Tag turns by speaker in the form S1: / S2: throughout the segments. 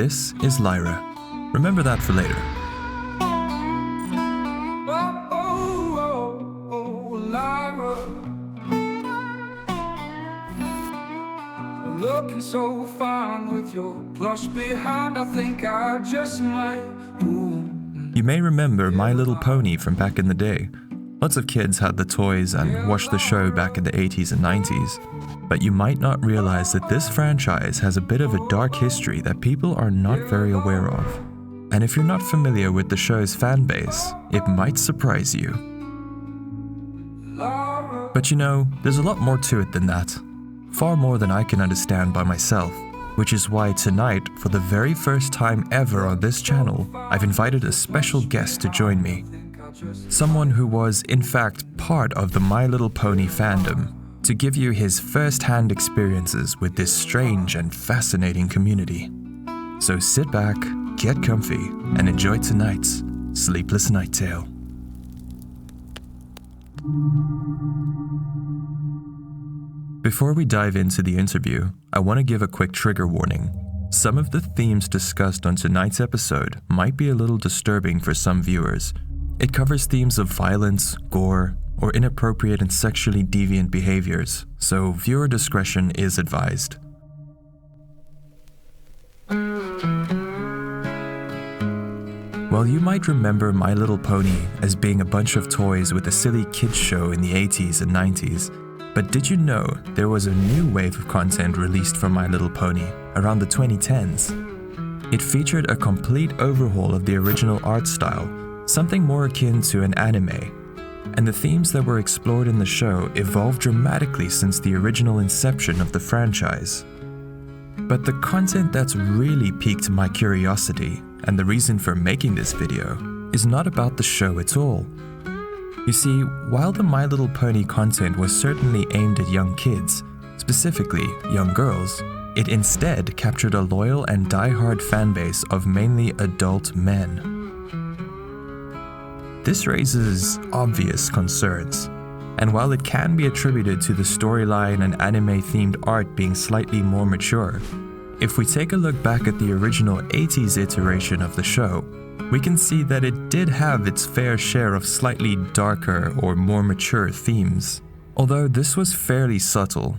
S1: This is Lyra. Remember that for later.
S2: Lyra. Looking so fine with your blush behind, I think I just might.
S1: You may remember My Little Pony from back in the day. Lots of kids had the toys and watched the show back in the 80s and 90s. But you might not realize that this franchise has a bit of a dark history that people are not very aware of. And if you're not familiar with the show's fan base, it might surprise you. But you know, there's a lot more to it than that. Far more than I can understand by myself. Which is why tonight, for the very first time ever on this channel, I've invited a special guest to join me. Someone who was, in fact, part of the My Little Pony fandom, to give you his first-hand experiences with this strange and fascinating community. So sit back, get comfy, and enjoy tonight's Sleepless Night Tale. Before we dive into the interview, I want to give a quick trigger warning. Some of the themes discussed on tonight's episode might be a little disturbing for some viewers. It covers themes of violence, gore, or inappropriate and sexually deviant behaviors, so viewer discretion is advised. While you might remember My Little Pony as being a bunch of toys with a silly kids show in the 80s and 90s, but did you know there was a new wave of content released from My Little Pony around the 2010s? It featured a complete overhaul of the original art style, something more akin to an anime, and the themes that were explored in the show evolved dramatically since the original inception of the franchise. But the content that's really piqued my curiosity, and the reason for making this video, is not about the show at all. You see, while the My Little Pony content was certainly aimed at young kids, specifically young girls, it instead captured a loyal and die-hard fanbase of mainly adult men. This raises obvious concerns, and while it can be attributed to the storyline and anime-themed art being slightly more mature, if we take a look back at the original 80s iteration of the show, we can see that it did have its fair share of slightly darker or more mature themes, although this was fairly subtle.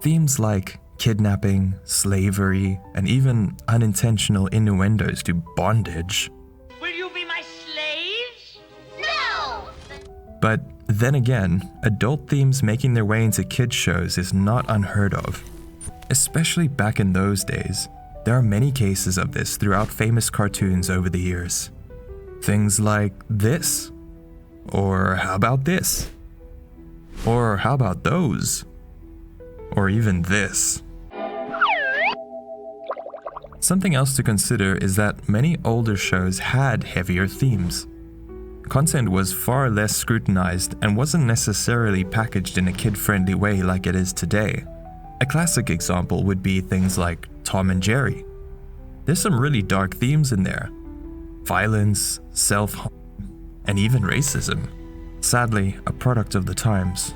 S1: Themes like kidnapping, slavery, and even unintentional innuendos to bondage.
S3: Will you be my slaves? No!
S1: But then again, adult themes making their way into kids' shows is not unheard of. Especially back in those days, there are many cases of this throughout famous cartoons over the years. Things like this, or how about this, or how about those, or even this. Something else to consider is that many older shows had heavier themes. Content was far less scrutinized and wasn't necessarily packaged in a kid-friendly way like it is today. A classic example would be things like Tom and Jerry. There's some really dark themes in there. Violence, self-harm, and even racism. Sadly, a product of the times.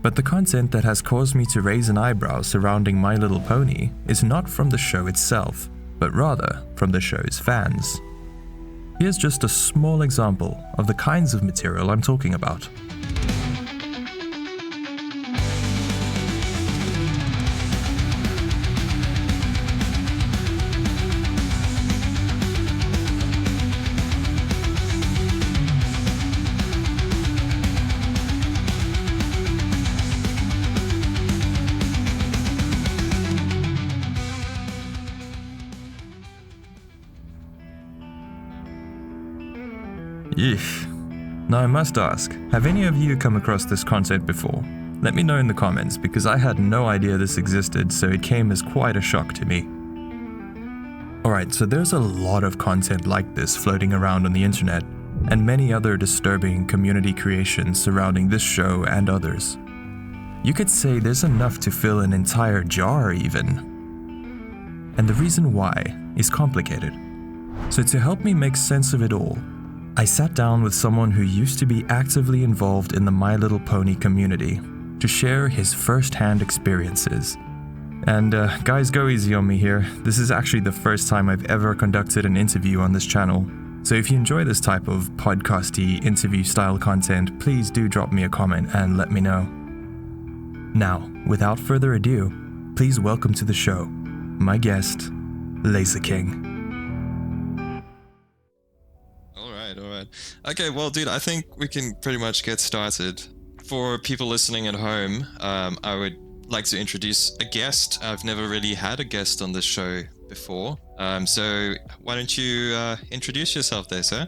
S1: But the content that has caused me to raise an eyebrow surrounding My Little Pony is not from the show itself, but rather from the show's fans. Here's just a small example of the kinds of material I'm talking about. Yeesh. Now I must ask, have any of you come across this content before? Let me know in the comments because I had no idea this existed, so it came as quite a shock to me. Alright, so there's a lot of content like this floating around on the internet, and many other disturbing community creations surrounding this show and others. You could say there's enough to fill an entire jar even. And the reason why is complicated. So to help me make sense of it all, I sat down with someone who used to be actively involved in the My Little Pony community to share his first-hand experiences. And guys, go easy on me here. This is actually the first time I've ever conducted an interview on this channel. So if you enjoy this type of podcasty interview style content, please do drop me a comment and let me know. Now, without further ado, please welcome to the show, my guest, Lazah King.
S4: All right. Okay, well, dude, I think we can pretty much get started. For people listening at home, I would like to introduce a guest. I've never really had a guest on this show before. So why don't you introduce yourself there, sir?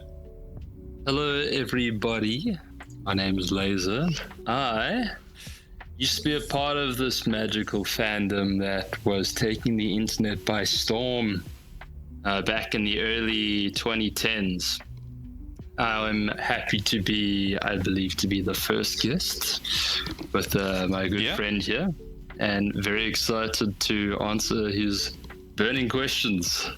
S5: Hello, everybody. My name is Lazah. I used to be a part of this magical fandom that was taking the internet by storm back in the early 2010s. I'm happy to be, I believe, to be the first guest with my good friend here, and very excited to answer his burning questions.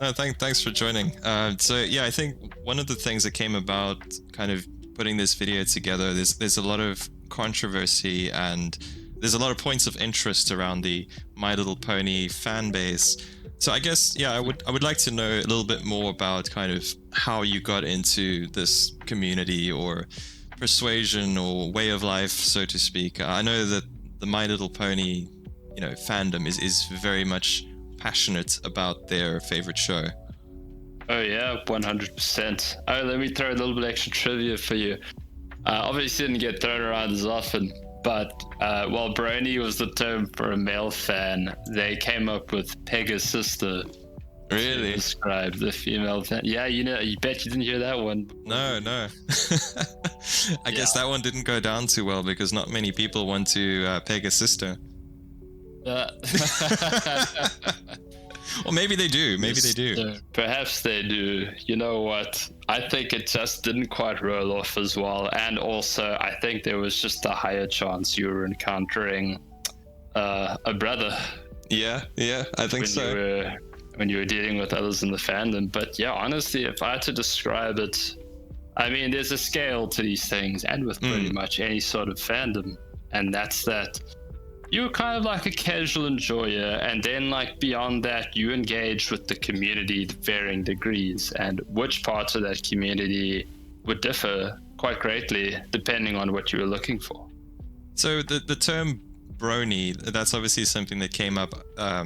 S4: No, thanks for joining. So I think one of the things that came about kind of putting this video together, there's a lot of controversy and there's a lot of points of interest around the My Little Pony fan base. So I guess, I would like to know a little bit more about kind of how you got into this community or persuasion or way of life, so to speak. I know that the My Little Pony, fandom is very much passionate about their favorite show.
S5: Oh yeah, 100%. Oh, let me throw a little bit extra trivia for you. Obviously didn't get thrown around as often, but while Brony was the term for a male fan, they came up with Pegasister.
S4: Really?
S5: To describe the female fan. Yeah, you bet you didn't hear that one.
S4: No. I guess that one didn't go down too well because not many people want to peg a sister. Or maybe they do.
S5: Perhaps they do. You know what? I think it just didn't quite roll off as well. And also, I think there was just a higher chance you were encountering a brother.
S4: Yeah, I think so.
S5: When you were dealing with others in the fandom. But yeah, honestly, if I had to describe it, I mean, there's a scale to these things, and with pretty much any sort of fandom. And that's that you're kind of like a casual enjoyer, and then like beyond that, you engage with the community to varying degrees, and which parts of that community would differ quite greatly depending on what you were looking for.
S4: So the term Brony, that's obviously something that came up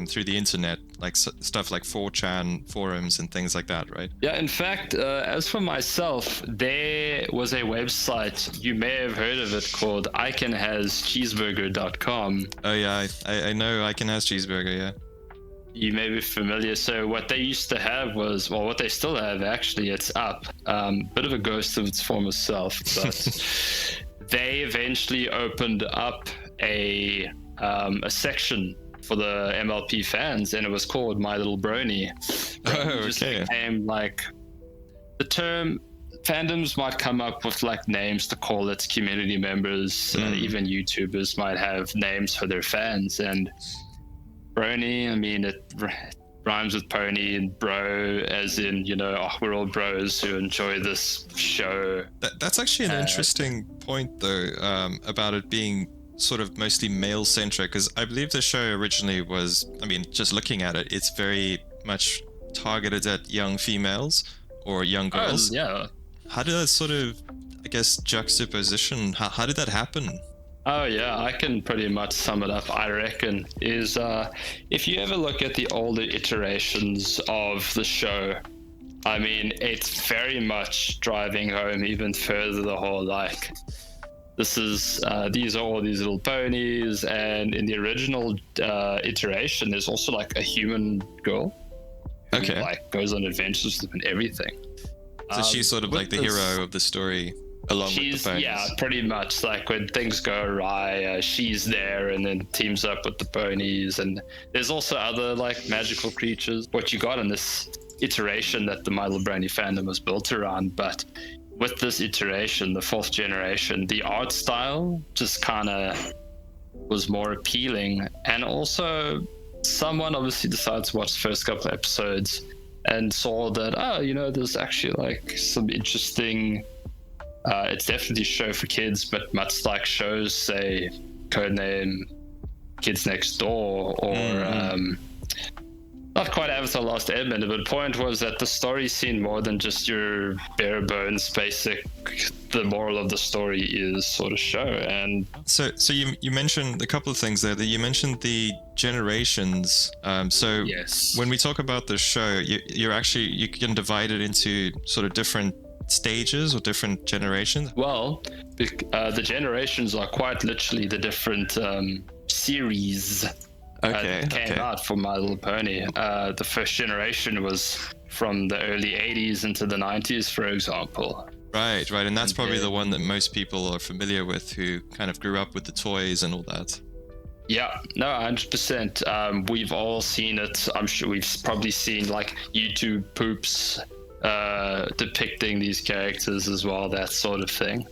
S4: through the internet, like stuff like 4chan forums and things like that, right?
S5: Yeah, in fact, as for myself, there was a website, you may have heard of it, called icanhascheeseburger.com.
S4: Oh yeah, I know Icon Has Cheeseburger, yeah.
S5: You may be familiar. So what they used to have was, well, what they still have, actually, it's up. Bit of a ghost of its former self, but they eventually opened up a section for the MLP fans, and it was called My Little Brony.
S4: Oh,
S5: it just
S4: okay.
S5: became like the term. Fandoms might come up with like names to call its community members. Even YouTubers might have names for their fans, and Brony, I mean, it rhymes with pony, and bro, as in, we're all bros who enjoy this show.
S4: That's actually an interesting point, though, about it being sort of mostly male-centric, because I believe the show originally was, just looking at it, it's very much targeted at young females or young girls.
S5: Yeah.
S4: How did that sort of, juxtaposition, how did that happen?
S5: Oh yeah, I can pretty much sum it up, I reckon, is if you ever look at the older iterations of the show, it's very much driving home even further the whole, these are all these little ponies, and in the original iteration, there's also like a human girl who goes on adventures with them and everything.
S4: So she's sort of like the hero of the story, along with the ponies.
S5: Yeah, pretty much. Like when things go awry, she's there and then teams up with the ponies. And there's also other like magical creatures. What you got in this iteration that the My Little Brony fandom was built around, but with this iteration, the 4th generation, the art style just kind of was more appealing. And also, someone obviously decided to watch the first couple of episodes and saw that, there's actually like some interesting, it's definitely a show for kids, but much like shows, say, Codename Kids Next Door or not quite Avatar Last Airbender, but the point was that the story seemed more than just your bare bones basic the moral of the story is sort of show. And
S4: so you mentioned a couple of things there. That you mentioned the generations. So
S5: yes,
S4: when we talk about the show, you can divide it into sort of different stages or different generations.
S5: Well, the generations are quite literally the different series that came out for My Little Pony. The first generation was from the early 80s into the 90s, for example.
S4: Right, and that's probably the one that most people are familiar with, who kind of grew up with the toys and all that.
S5: Yeah, no, 100%. We've all seen it. I'm sure we've probably seen like YouTube poops depicting these characters as well, that sort of thing.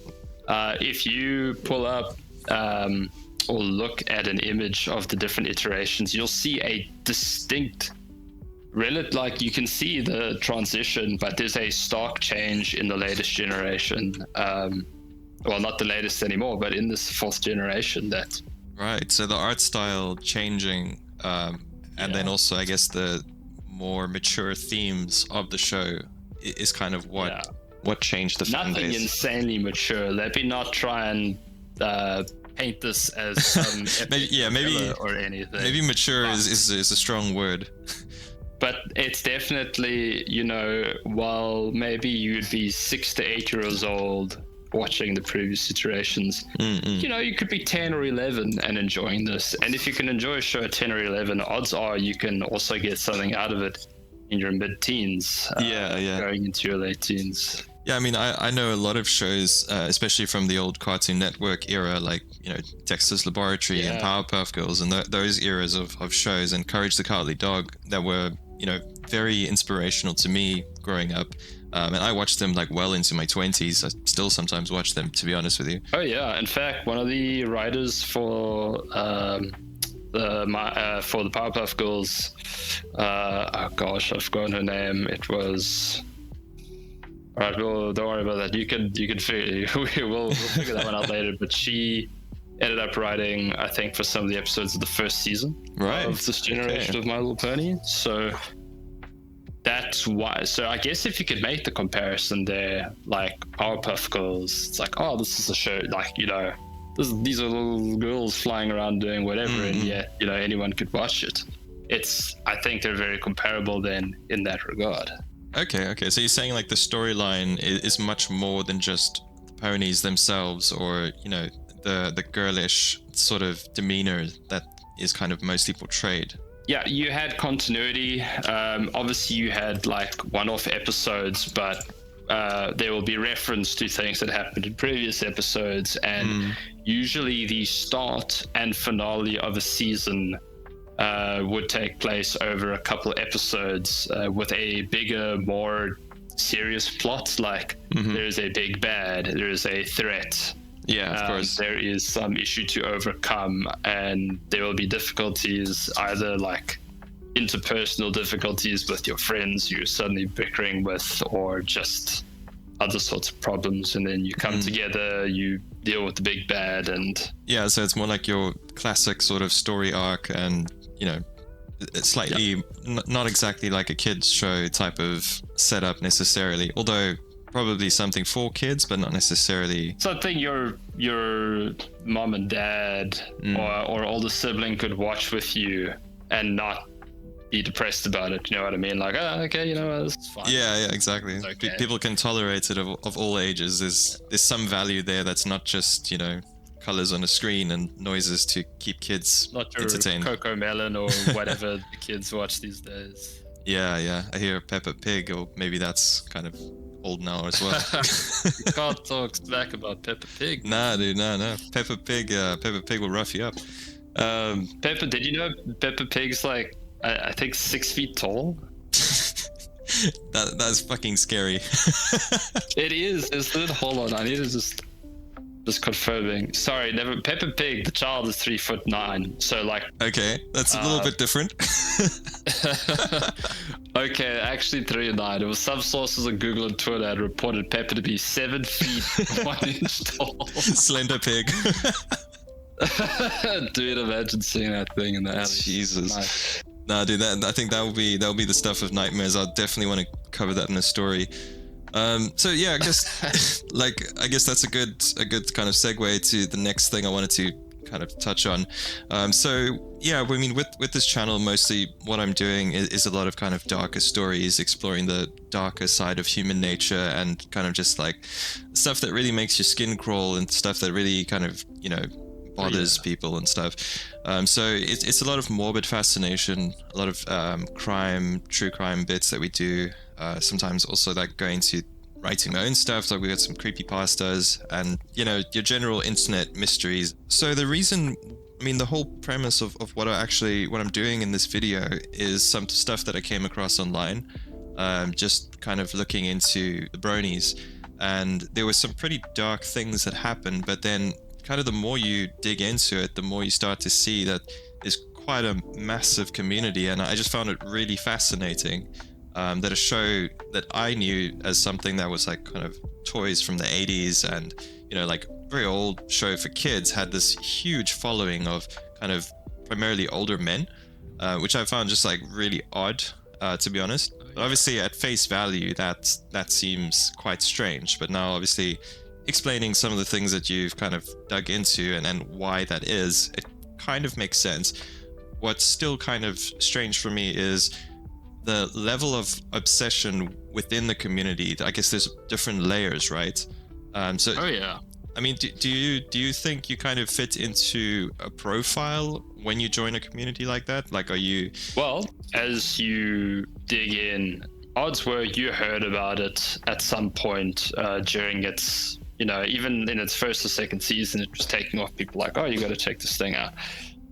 S5: If you pull up or look at an image of the different iterations, you'll see a distinct like you can see the transition, but there's a stark change in the latest generation. Well, not the latest anymore, but in this fourth generation. That
S4: right. So the art style changing, and then also I guess the more mature themes of the show is kind of what changed the fan base.
S5: Nothing insanely mature. Let me not try and paint this as some
S4: maybe
S5: or anything.
S4: Maybe mature is a strong word.
S5: But it's definitely, while maybe you'd be 6 to 8 years old watching the previous iterations, you could be 10 or 11 and enjoying this. And if you can enjoy a show at 10 or 11, odds are you can also get something out of it in your mid-teens, going into your late teens.
S4: Yeah, I mean, I know a lot of shows, especially from the old Cartoon Network era, like, Dexter's Laboratory and Powerpuff Girls, and those eras of shows, and Courage the Cowardly Dog, that were, very inspirational to me growing up. And I watched them like well into my 20s. I still sometimes watch them, to be honest with you.
S5: Oh yeah, in fact, one of the writers for the Powerpuff Girls, I've forgotten her name. It was. All right, well, don't worry about that. You can figure. We'll figure that one out later. But she ended up writing, I think, for some of the episodes of the first season of this generation of My Little Pony. So that's why. So I guess if you could make the comparison there, like Powerpuff Girls, it's like, oh, this is a show, like, these are little girls flying around doing whatever, and yet, anyone could watch it. I think they're very comparable then in that regard.
S4: Okay. So you're saying like the storyline is much more than just the ponies themselves, or the girlish sort of demeanor that is kind of mostly portrayed.
S5: Yeah, you had continuity. Obviously, you had like one-off episodes, but there will be reference to things that happened in previous episodes, and usually the start and finale of a season would take place over a couple episodes with a bigger, more serious plot. Like there's a big bad, there's a threat.
S4: Yeah, of course.
S5: There is some issue to overcome, and there will be difficulties, either like interpersonal difficulties with your friends you're suddenly bickering with, or just other sorts of problems, and then you come together, you deal with the big bad. And
S4: yeah, so it's more like your classic sort of story arc, and it's slightly not exactly like a kids show type of setup necessarily, although probably something for kids, but not necessarily
S5: something your mom and dad or older sibling could watch with you and not be depressed about it. You know what I mean? Like, okay, it's fine.
S4: Yeah, exactly.
S5: Okay.
S4: People can tolerate it of all ages. There's some value there that's not just colors on a screen and noises to keep kids entertained.
S5: Coco Melon or whatever the kids watch these days.
S4: Yeah. I hear Peppa Pig, or maybe that's kind of old now as well.
S5: You can't talk back about Peppa Pig.
S4: Nah, dude, no. Peppa Pig will rough you up.
S5: Did you know Peppa Pig's like, I think 6 feet tall?
S4: That's fucking scary.
S5: It is, isn't it? Hold on, I need to just confirming. Sorry, never. Peppa Pig, the child is 3'9". So like.
S4: Okay, that's a little bit different.
S5: Okay, actually 3'9". It was some sources on Google and Twitter had reported Peppa to be 7 feet 1 inch tall.
S4: Slender pig.
S5: Dude, imagine seeing that thing in the alley.
S4: Jesus.
S5: Nice.
S4: No, dude, I think that'll be the stuff of nightmares. I'll definitely want to cover that in a story. So yeah, I guess I guess that's a good kind of segue to the next thing I wanted to kind of touch on. So yeah, I mean, with this channel, mostly what I'm doing is a lot of kind of darker stories, exploring the darker side of human nature, and kind of just like stuff that really makes your skin crawl and stuff that really kind of, you know, bothers people and stuff. So it's a lot of morbid fascination, a lot of true crime bits that we do. Sometimes also like going to writing my own stuff, like we got some creepypastas and, you know, your general internet mysteries. So the reason, I mean, the whole premise of what I'm doing in this video is some stuff that I came across online, just kind of looking into the bronies, and there were some pretty dark things that happened, but then kind of the more you dig into it, the more you start to see that there's quite a massive community. And I just found it really fascinating that a show that I knew as something that was like kind of toys from the 80s and, you know, like very old show for kids had this huge following of kind of primarily older men, which I found just like really odd, to be honest. But obviously at face value, that seems quite strange. But now obviously explaining some of the things that you've kind of dug into and why that is, it kind of makes sense. What's still kind of strange for me is the level of obsession within the community. I guess there's different layers, right? So
S5: Oh yeah.
S4: I mean, do you think you kind of fit into a profile when you join a community like that? Like, are you?
S5: Well, as you dig in, odds were you heard about it at some point during its, you know, even in its first or second season, it was taking off. People like, oh, you got to check this thing out.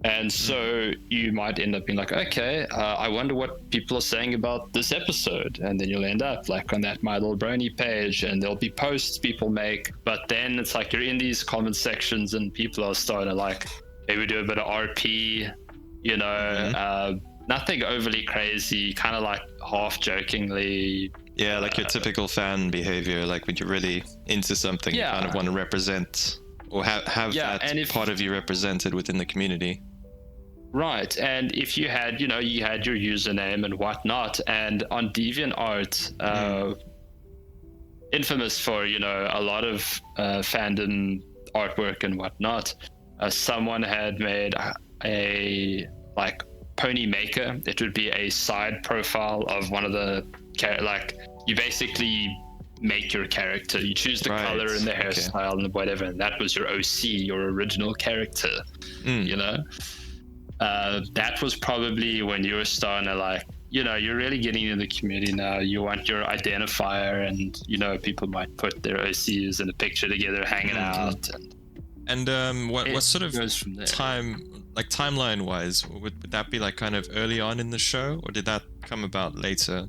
S5: And so you might end up being like, okay, I wonder what people are saying about this episode. And then you'll end up like on that My Little Brony page, and there'll be posts people make. But then it's like you're in these comment sections and people are starting to like, hey, we do a bit of RP, you know, nothing overly crazy, kind of like half jokingly.
S4: Yeah, like your typical fan behavior, like when you're really into something, you kind of want to represent or have that part of you represented within the community.
S5: Right, and if you had, you know, you had your username and whatnot, and on DeviantArt, infamous for, you know, a lot of fandom artwork and whatnot, someone had made a like pony maker. It would be a side profile of one of the like you basically make your character. You choose the color and the hairstyle and whatever, and that was your OC, your original character. You know. That was probably when you were starting to like, you know, you're really getting into the community now. You want your identifier, and, you know, people might put their OCs in a picture together, hanging out.
S4: And what sort of timeline wise, would that be like kind of early on in the show, or did that come about later?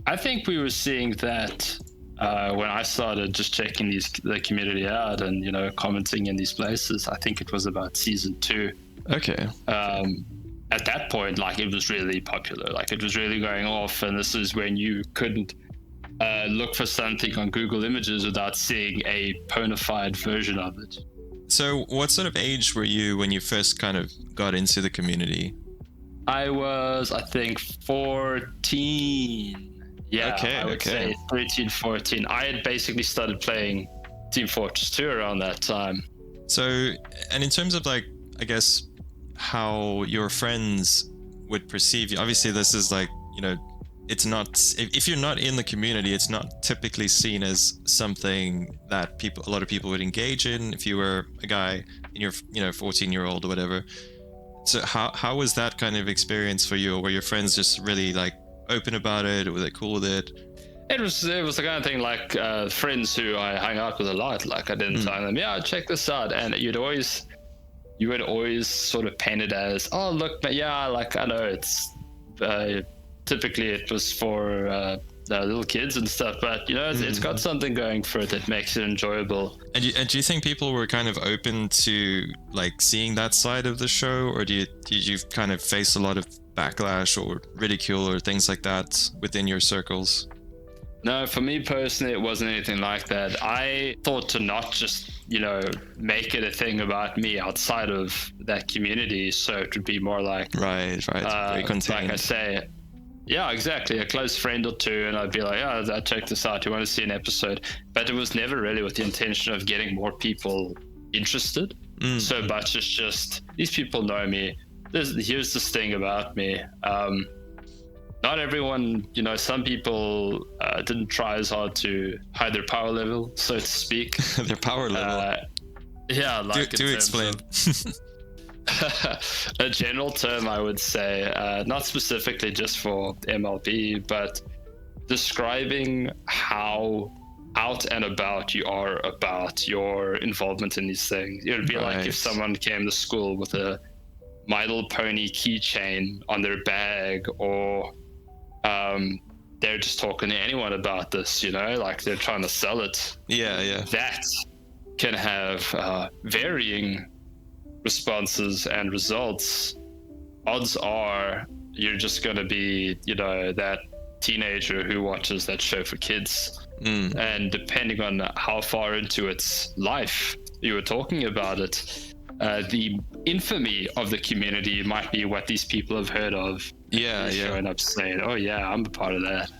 S5: I think we were seeing that when I started just checking the community out and, you know, commenting in these places. I think it was about season 2.
S4: Okay.
S5: At that point, like, it was really popular, like it was really going off, and this is when you couldn't look for something on Google Images without seeing a ponified version of it.
S4: So what sort of age were you when you first kind of got into the community?
S5: I was, I think, 14. Yeah,
S4: okay,
S5: I would say 13, 14. I had basically started playing Team Fortress 2 around that time.
S4: So, and in terms of like, I guess, how your friends would perceive you, obviously this is like, you know, it's not, if you're not in the community, it's not typically seen as something that a lot of people would engage in if you were a guy and you're, you know, 14-year-old or whatever. So how was that kind of experience for you? Were your friends just really like open about it? Or were they cool with it?
S5: It was the kind of thing like friends who I hang out with a lot. Like I didn't tell them, yeah, check this out, and you would always sort of paint it as, oh look, yeah, like I know it's typically it was for little kids and stuff, but you know, it's got something going for it that makes it enjoyable.
S4: And do you think people were kind of open to like seeing that side of the show, or did you kind of face a lot of backlash or ridicule or things like that within your circles?
S5: No, for me personally, it wasn't anything like that. I thought to not just make it a thing about me outside of that community. So it would be more like,
S4: Very contained.
S5: like I say, yeah, exactly, a close friend or two, and I'd be like, oh, check this out, you want to see an episode? But it was never really with the intention of getting more people interested. So much as just, these people know me, here's this thing about me. Not everyone, some people didn't try as hard to hide their power level, so to speak.
S4: Their power level?
S5: Yeah, like
S4: do explain.
S5: A general term, I would say, not specifically just for MLP, but describing how out and about you are about your involvement in these things. It would be like if someone came to school with a My Little Pony keychain on their bag, or they're just talking to anyone about this, like they're trying to sell it.
S4: Yeah.
S5: That can have varying responses and results. Odds are you're just going to be, that teenager who watches that show for kids. And depending on how far into its life you were talking about it, the infamy of the community might be what these people have heard of.
S4: Yeah.
S5: Showing up saying, oh yeah, I'm a part of that.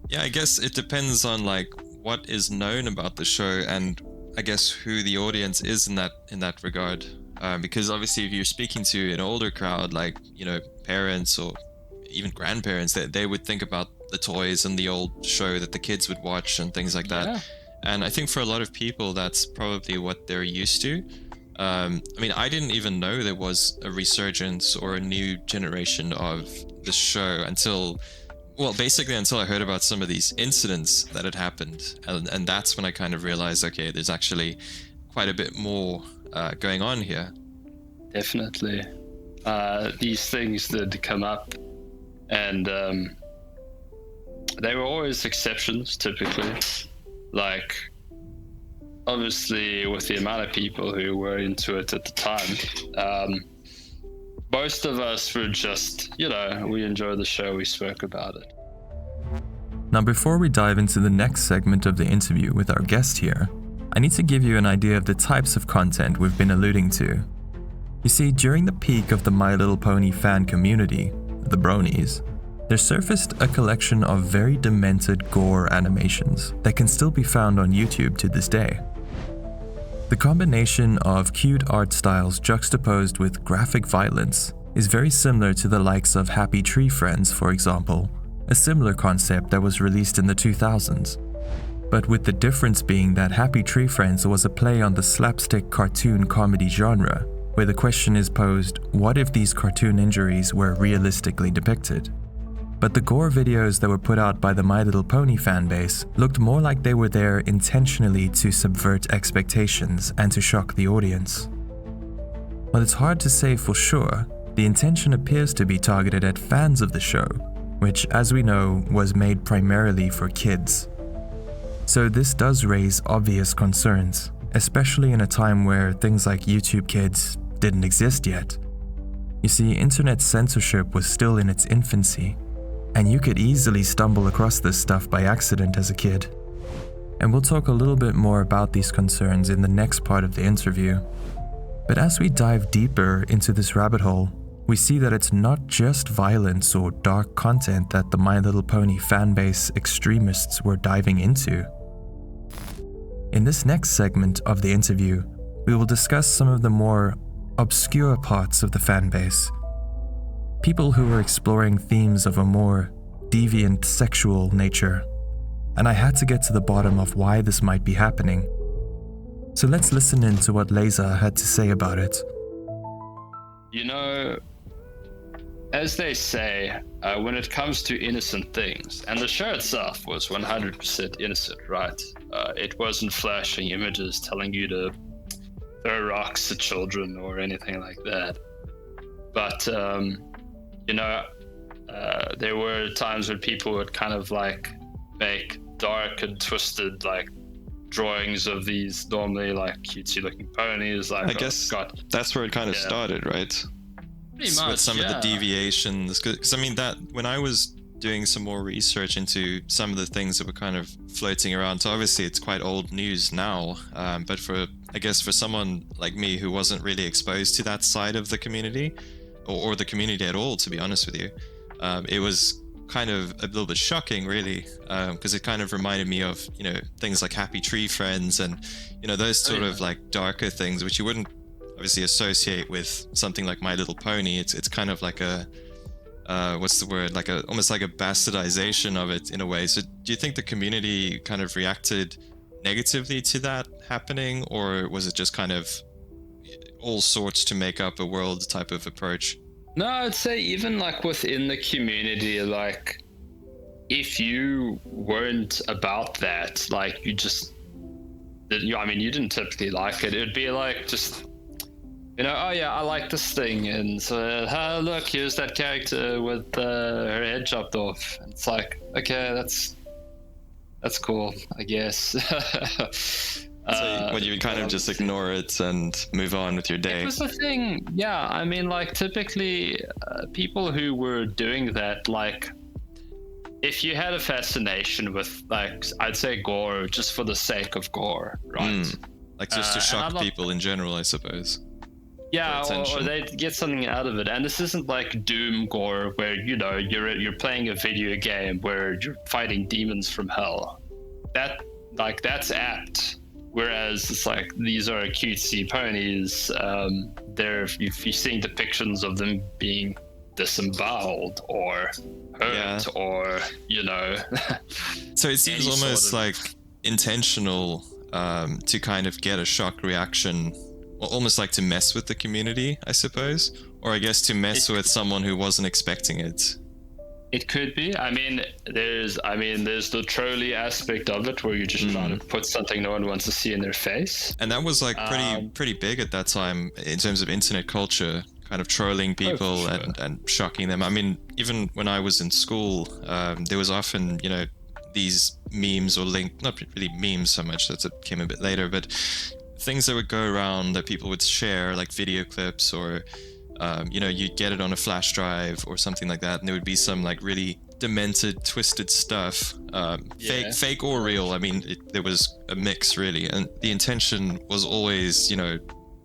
S4: Yeah, I guess it depends on like what is known about the show, and I guess who the audience is in that regard. Because obviously if you're speaking to an older crowd, like, parents or even grandparents, they would think about the toys and the old show that the kids would watch and things like that.
S5: Yeah.
S4: And I think for a lot of people, that's probably what they're used to. I didn't even know there was a resurgence or a new generation of the show until I heard about some of these incidents that had happened. And that's when I kind of realized, okay, there's actually quite a bit more going on here.
S5: Definitely. These things did come up, and they were always exceptions, typically. Like, obviously, with the amount of people who were into it at the time, most of us were just, we enjoyed the show, we spoke about it.
S1: Now, before we dive into the next segment of the interview with our guest here, I need to give you an idea of the types of content we've been alluding to. You see, during the peak of the My Little Pony fan community, the Bronies, there surfaced a collection of very demented gore animations that can still be found on YouTube to this day. The combination of cute art styles juxtaposed with graphic violence is very similar to the likes of Happy Tree Friends, for example, a similar concept that was released in the 2000s. But with the difference being that Happy Tree Friends was a play on the slapstick cartoon comedy genre, where the question is posed, what if these cartoon injuries were realistically depicted? But the gore videos that were put out by the My Little Pony fanbase looked more like they were there intentionally to subvert expectations and to shock the audience. While it's hard to say for sure, the intention appears to be targeted at fans of the show, which, as we know, was made primarily for kids. So this does raise obvious concerns, especially in a time where things like YouTube Kids didn't exist yet. You see, internet censorship was still in its infancy, and you could easily stumble across this stuff by accident as a kid. And we'll talk a little bit more about these concerns in the next part of the interview. But as we dive deeper into this rabbit hole, we see that it's not just violence or dark content that the My Little Pony fanbase extremists were diving into. In this next segment of the interview, we will discuss some of the more obscure parts of the fanbase. People who were exploring themes of a more deviant sexual nature, and I had to get to the bottom of why this might be happening. So let's listen in to what Lazah had to say about it.
S5: As they say, when it comes to innocent things, and the show itself was 100% innocent, right? It wasn't flashing images telling you to throw rocks at children or anything like that. But, there were times when people would kind of like make dark and twisted like drawings of these normally like cutesy looking ponies. Like,
S4: I guess that's where it kind of started, right?
S5: Pretty much,
S4: with some of the deviations, because that when I was doing some more research into some of the things that were kind of floating around, so obviously it's quite old news now, but for I guess for someone like me who wasn't really exposed to that side of the community, or the community at all, to be honest with you, it was kind of a little bit shocking, really, because it kind of reminded me of, you know, things like Happy Tree Friends and, you know, those sort of like darker things, which you wouldn't obviously associate with something like My Little Pony. It's kind of like a what's the word, like a almost like a bastardization of it in a way. So do you think the community kind of reacted negatively to that happening, or was it just kind of all sorts to make up a world type of approach?
S5: No, I'd say even like within the community, like if you weren't about that, like you just, I mean, you didn't typically like it. It'd be like just, you know, oh yeah, I like this thing, and so oh, look, here's that character with her head chopped off. And it's like, okay, that's cool, I guess.
S4: So you would kind of just ignore it and move on with your day.
S5: It was the thing, yeah. I mean, like typically people who were doing that, like if you had a fascination with, like, I'd say gore just for the sake of gore, right?
S4: Like just to shock people in general, I suppose.
S5: Yeah, or they get something out of it. And this isn't like Doom gore where, you know, you're playing a video game where you're fighting demons from hell. That's apt. Whereas it's like these are cutesy ponies. You're seeing depictions of them being disemboweled or hurt, or, you know.
S4: So it seems almost like intentional to kind of get a shock reaction, almost like to mess with the community, I suppose, or I guess to mess with someone who wasn't expecting it.
S5: It could be. I mean, there's the trolley aspect of it where you're just trying to put something no one wants to see in their face.
S4: And that was like pretty big at that time in terms of internet culture, kind of trolling people and shocking them. I mean, even when I was in school, there was often, you know, these memes or not really memes so much, that came a bit later, but things that would go around that people would share, like video clips, or you know, you'd get it on a flash drive or something like that, and there would be some like really demented, twisted stuff, fake or real. I mean, there was a mix, really, and the intention was always, you know,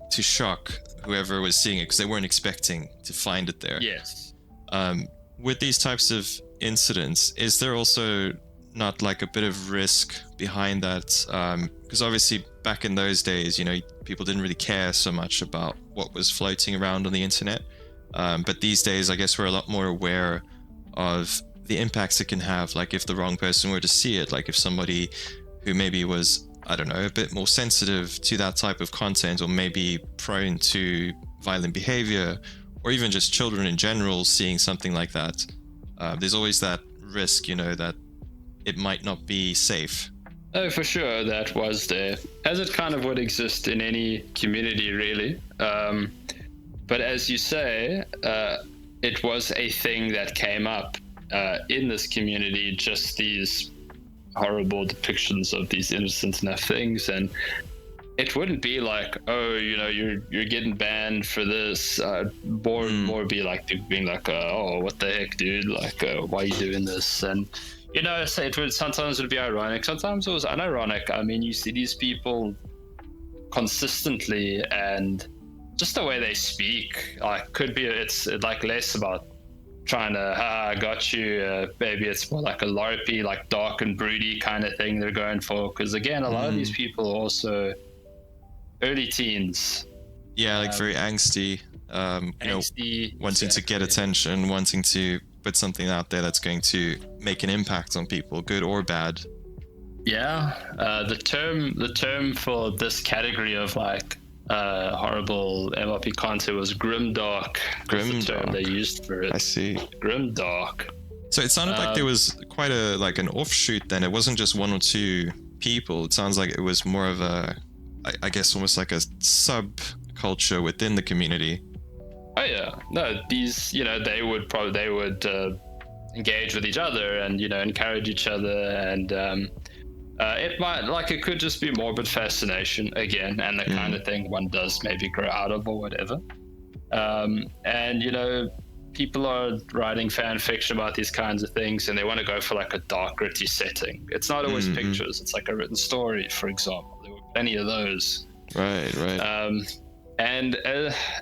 S4: to shock whoever was seeing it because they weren't expecting to find it there.
S5: Yes.
S4: With these types of incidents, is there also not like a bit of risk behind that? Because obviously back in those days, you know, people didn't really care so much about what was floating around on the internet. But these days, I guess we're a lot more aware of the impacts it can have. Like if the wrong person were to see it, like if somebody who maybe was, I don't know, a bit more sensitive to that type of content, or maybe prone to violent behavior, or even just children in general seeing something like that, there's always that risk, you know, that it might not be safe.
S5: Oh, for sure, that was there, as it kind of would exist in any community, really. But as you say, it was a thing that came up in this community, just these horrible depictions of these innocent enough things, and it wouldn't be like, oh, you know, you're getting banned for this. More be like people being like, oh, what the heck, dude? Like, why are you doing this? And you know, sometimes it would be ironic, sometimes it was unironic. I mean, you see these people consistently, and just the way they speak, like, it's like less about trying to, I got you, maybe it's more like a LARPy, like dark and broody kind of thing they're going for. Because again, a lot of these people are also early teens.
S4: Yeah, like very angsty, you know, wanting to get attention, wanting to put something out there that's going to make an impact on people, good or bad.
S5: Yeah, the term for this category of like horrible MLP content was grimdark. The term they used for it.
S4: I see.
S5: Grimdark.
S4: So it sounded like there was quite an offshoot then. It wasn't just one or two people. It sounds like it was more of a, I guess, almost like a subculture within the community. Oh
S5: yeah, no, these, you know, they would engage with each other and, you know, encourage each other, and it could just be morbid fascination again, and the kind of thing one does maybe grow out of or whatever. And, you know, people are writing fan fiction about these kinds of things, and they want to go for like a dark, gritty setting. It's not always pictures. It's like a written story, for example. There were plenty of those.
S4: Right.
S5: And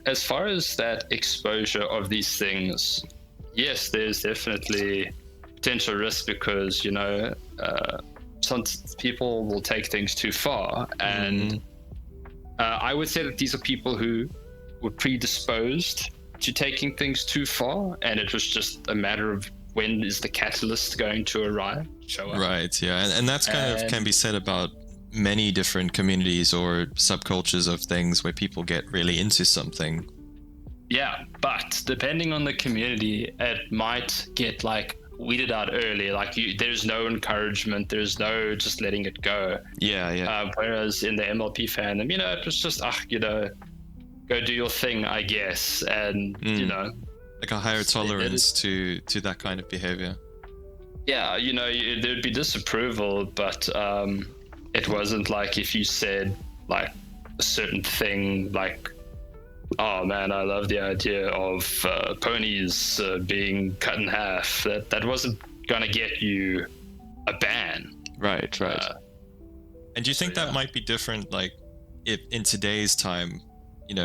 S5: as far as that exposure of these things, yes, there's definitely potential risk because, some people will take things too far. And I would say that these are people who were predisposed to taking things too far. And it was just a matter of when is the catalyst going to show up.
S4: Right, yeah. And that's kind of can be said about many different communities or subcultures of things where people get really into something.
S5: Yeah, but depending on the community, it might get weeded out early. There's no encouragement, there's no just letting it go.
S4: Yeah.
S5: Whereas in the MLP fandom, it was just go do your thing, I guess, and
S4: like a higher tolerance to that kind of behavior.
S5: Yeah, there'd be disapproval, but it wasn't like if you said a certain thing oh man, I love the idea of ponies being cut in half. That wasn't gonna get you a ban.
S4: Right. And do you think that might be different, if in today's time,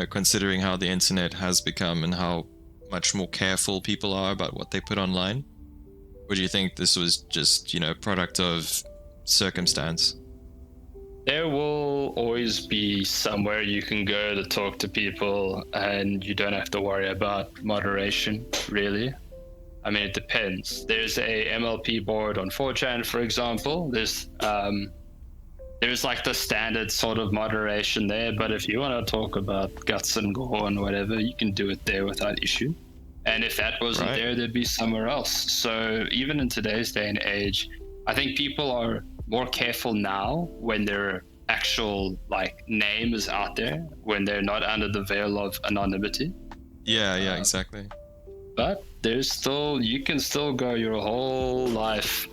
S4: considering how the internet has become and how much more careful people are about what they put online? Or do you think this was just, product of circumstance?
S5: There will always be somewhere you can go to talk to people and you don't have to worry about moderation, really. I mean, it depends. There's a MLP board on 4chan, for example. There's the standard sort of moderation there, but if you want to talk about guts and gore and whatever, you can do it there without issue. And if that wasn't there, there'd be somewhere else. So even in today's day and age, I think people are more careful now when their actual name is out there, when they're not under the veil of anonymity.
S4: Yeah, exactly.
S5: But you can still go your whole life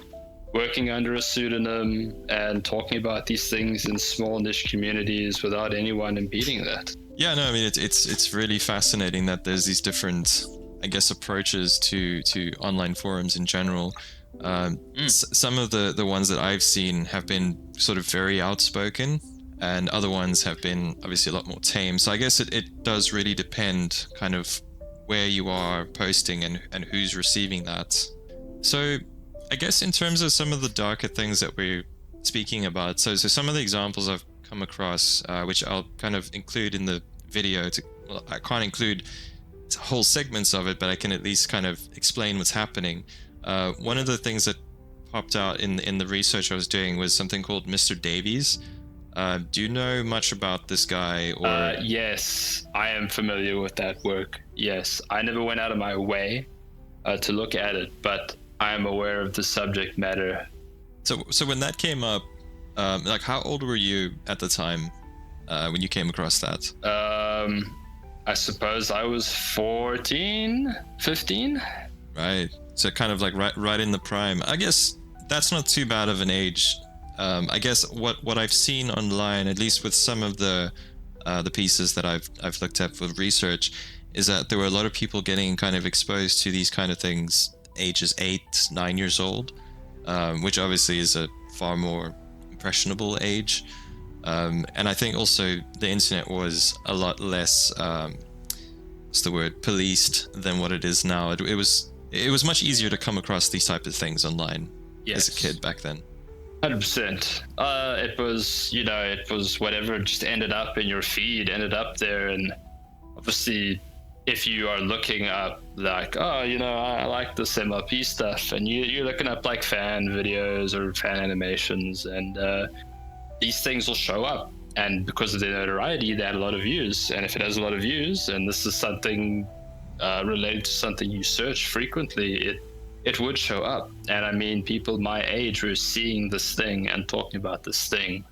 S5: working under a pseudonym and talking about these things in small niche communities without anyone impeding that.
S4: Yeah, no, I mean, it's really fascinating that there's these different, I guess, approaches to online forums in general. Some of the ones that I've seen have been sort of very outspoken, and other ones have been obviously a lot more tame. So I guess it does really depend kind of where you are posting and who's receiving that. So I guess in terms of some of the darker things that we're speaking about, so some of the examples I've come across, which I'll kind of include in the video. I can't include whole segments of it, but I can at least kind of explain what's happening. One of the things that popped out in the research I was doing was something called Mr. Davies. Do you know much about this guy? Or
S5: yes, I am familiar with that work. Yes, I never went out of my way to look at it, but I am aware of the subject matter.
S4: So when that came up, how old were you at the time when you came across that?
S5: I suppose I was 14, 15.
S4: Right. So kind of right in the prime. I guess that's not too bad of an age. I guess what I've seen online, at least with some of the pieces that I've looked at for research, is that there were a lot of people getting kind of exposed to these kind of things ages 8, 9 years old, which obviously is a far more impressionable age. And I think also the internet was a lot less, policed than what it is now. It was much easier to come across these type of things online as a kid back then.
S5: 100%. It was whatever just ended up in your feed, ended up there. And obviously, if you are looking up I like this MLP stuff, and you're looking up fan videos or fan animations, and these things will show up. And because of their notoriety, they had a lot of views. And if it has a lot of views, and this is something related to something you search frequently, it would show up. And I mean, people my age were seeing this thing and talking about this thing.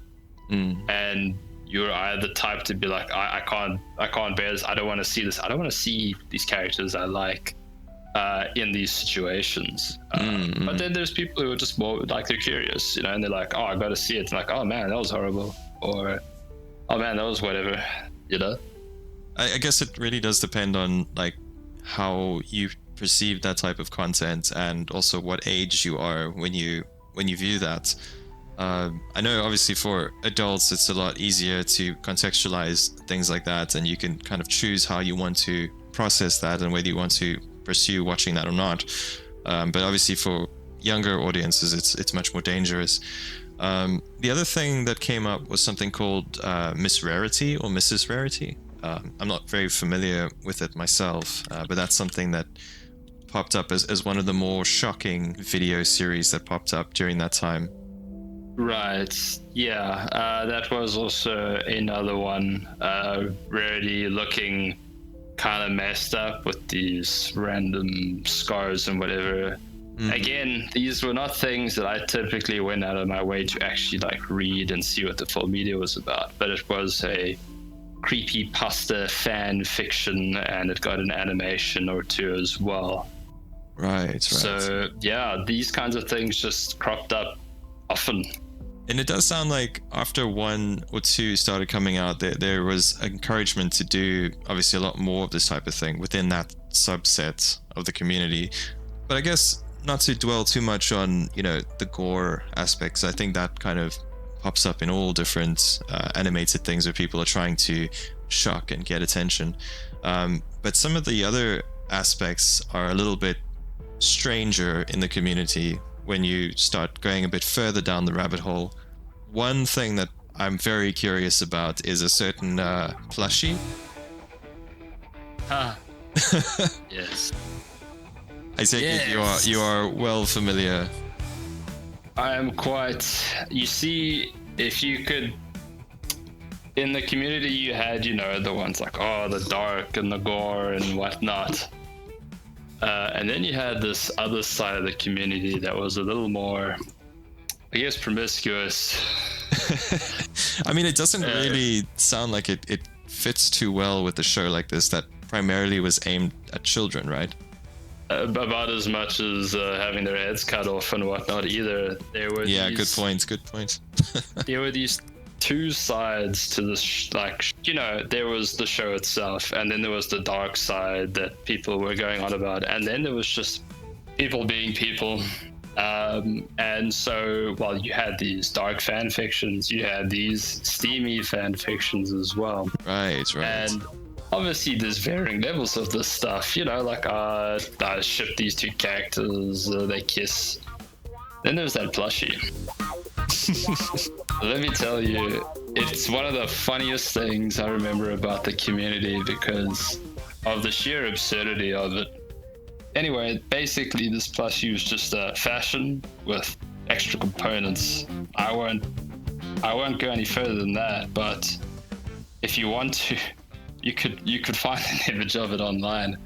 S5: And you're either the type to be like, I can't bear this. I don't want to see this. I don't want to see these characters I like in these situations. But then there's people who are just more they're curious, and they're like, oh, I got to see it. And like, oh man, that was horrible. Or, oh man, that was whatever,
S4: I guess it really does depend on how you perceive that type of content, and also what age you are when you view that. I know obviously for adults it's a lot easier to contextualize things like that, and you can kind of choose how you want to process that and whether you want to pursue watching that or not. But obviously for younger audiences it's much more dangerous. The other thing that came up was something called Miss Rarity or Mrs. Rarity. I'm not very familiar with it myself, but that's something that popped up as one of the more shocking video series that popped up during that time.
S5: Right. Yeah. That was also another one. Rarity looking kind of messed up with these random scars and whatever. Again, these were not things that I typically went out of my way to actually like read and see what the full media was about, but it was a creepypasta fan fiction, and it got an animation or two as well.
S4: Right.
S5: So yeah, these kinds of things just cropped up often.
S4: And it does sound like after one or two started coming out, there was encouragement to do obviously a lot more of this type of thing within that subset of the community. But I guess not to dwell too much on, the gore aspects. I think that kind of pops up in all different animated things where people are trying to shock and get attention. But some of the other aspects are a little bit stranger in the community when you start going a bit further down the rabbit hole. One thing that I'm very curious about is a certain plushie.
S5: Yes.
S4: I take it you are well familiar.
S5: I am quite. You see, if you could, in the community you had, the ones like, the dark and the gore and whatnot. And then you had this other side of the community that was a little more, I guess, promiscuous.
S4: I mean, it doesn't really sound like it fits too well with a show like this that primarily was aimed at children, right?
S5: About as much as having their heads cut off and whatnot either. There were
S4: good point.
S5: There were these two sides to this, there was the show itself, and then there was the dark side that people were going on about, and then there was just people being people. And so while you had these dark fan fictions, you had these steamy fan fictions as well.
S4: Right.
S5: And obviously there's varying levels of this stuff, I ship these two characters, they kiss. Then there's that plushie. Let me tell you, it's one of the funniest things I remember about the community because of the sheer absurdity of it. Anyway, basically this plushie was just a fashion with extra components. I won't go any further than that, but if you want to, you could find an image of it online.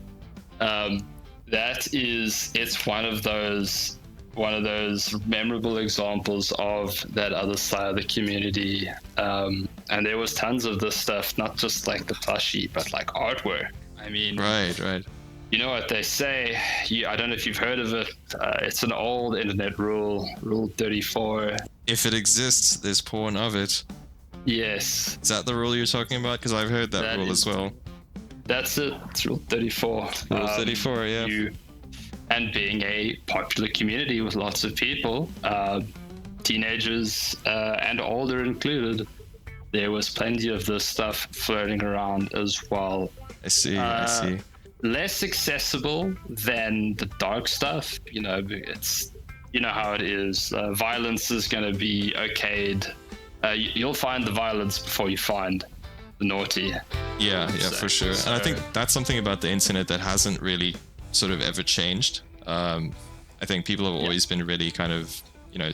S5: It's one of those memorable examples of that other side of the community. And there was tons of this stuff, not just like the plushie, but like artwork. I mean,
S4: right.
S5: You know what they say? I don't know if you've heard of it. It's an old internet rule, Rule 34.
S4: If it exists, there's porn of it.
S5: Yes.
S4: Is that the rule you're talking about? Because I've heard that rule as well.
S5: That's it. It's Rule 34.
S4: Rule 34, yeah.
S5: And being a popular community with lots of people, teenagers and older included, there was plenty of this stuff floating around as well.
S4: I see.
S5: Less accessible than the dark stuff. It's how it is. Violence is going to be okayed. You'll find the violence before you find the naughty.
S4: Yeah, for sure. And I think that's something about the internet that hasn't really sort of ever changed. I think people have always been really kind of,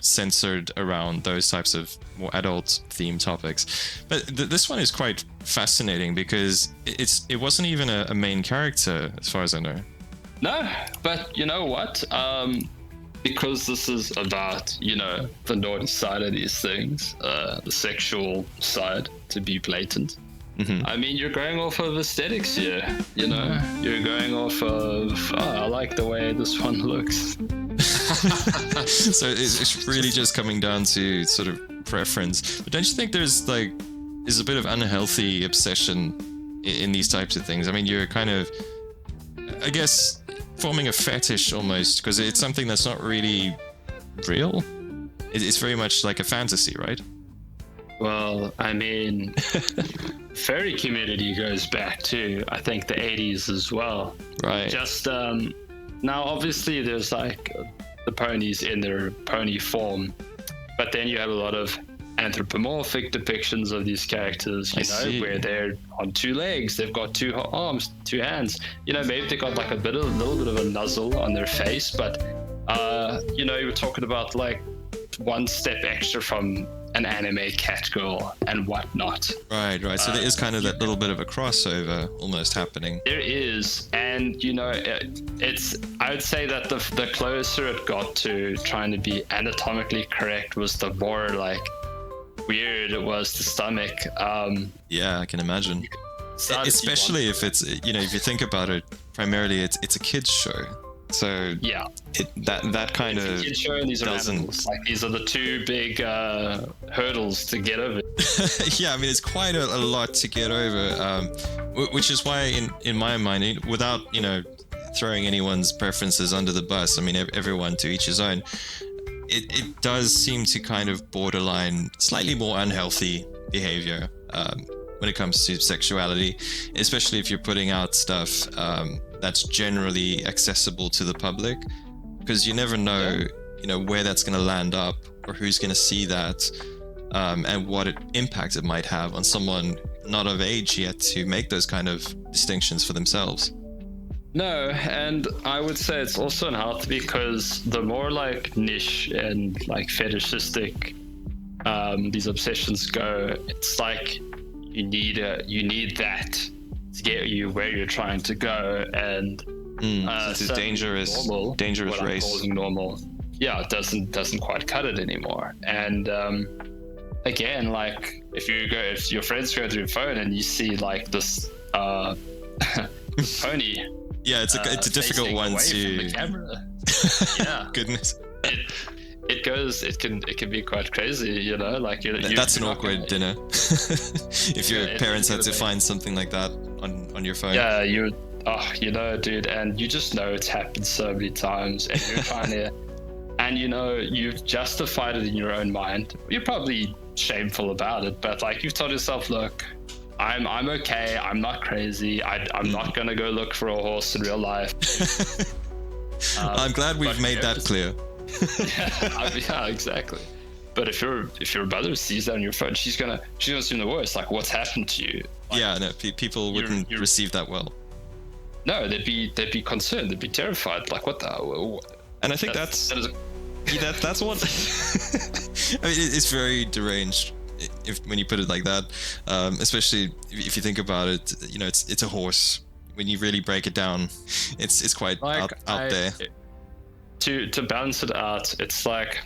S4: censored around those types of more adult themed topics. But this one is quite fascinating because it wasn't even a main character as far as I know.
S5: No, but you know what? Because this is about, the naughty side of these things, the sexual side, to be blatant.
S4: Mm-hmm.
S5: I mean, you're going off of aesthetics here, You're going off of, I like the way this one looks.
S4: So it's really just coming down to sort of preference. But don't you think there's a bit of unhealthy obsession in these types of things? I mean, you're kind of, I guess, forming a fetish almost, because it's something that's not really real. It's very much like a fantasy, right?
S5: Well, I mean, furry community goes back to, I think, the 80s as well.
S4: Right.
S5: Just now, obviously, there's like the ponies in their pony form, but then you have a lot of anthropomorphic depictions of these characters, where they're on 2 legs, they've got 2 arms, 2 hands. Maybe they got like a little bit of a nuzzle on their face, but you were talking about like one step extra from an anime cat girl and whatnot.
S4: Right. So there is kind of that little bit of a crossover almost happening.
S5: There is, and it's. I would say that the closer it got to trying to be anatomically correct was the more like weird it was to stomach.
S4: Yeah, I can imagine. Especially if it's if you think about it, primarily it's a kids show. So
S5: yeah,
S4: that kind of
S5: kid show, and these are animals. Like these are the 2 big hurdles to get over.
S4: Yeah, I mean it's quite a lot to get over, which is why in my mind, without throwing anyone's preferences under the bus, I mean everyone to each his own. It does seem to kind of borderline slightly more unhealthy behavior when it comes to sexuality, especially if you're putting out stuff that's generally accessible to the public, because you never know, where that's going to land up or who's going to see that, and what impact it might have on someone not of age yet to make those kind of distinctions for themselves.
S5: No, and I would say it's also unhealthy because the more like niche and like fetishistic these obsessions go, it's like you need that to get you where you're trying to go, and
S4: it's a dangerous race.
S5: I'm calling normal, it doesn't quite cut it anymore. And again, like if your friends go through your phone and you see like this pony.
S4: Yeah, it's a difficult one to.
S5: From the camera. Yeah.
S4: Goodness.
S5: It can be quite crazy, like
S4: that's an awkward dinner. If your parents had to find something like that on your phone.
S5: Yeah, dude, and you just know it's happened so many times, and you're trying to, and you've justified it in your own mind. You're probably shameful about it, but like you've told yourself, look, I'm okay. I'm not crazy. I'm not gonna go look for a horse in real life.
S4: I'm glad we've made that clear.
S5: Yeah, exactly. But if your mother sees that on your phone, she's gonna assume the worst. Like, what's happened to you? Like,
S4: people wouldn't receive that well.
S5: No, they'd be concerned. They'd be terrified. Like, what the?
S4: And I think that's what. I mean, it's very deranged. When you put it like that, especially if you think about it, it's a horse. When you really break it down, it's quite out there.
S5: To balance it out, it's like,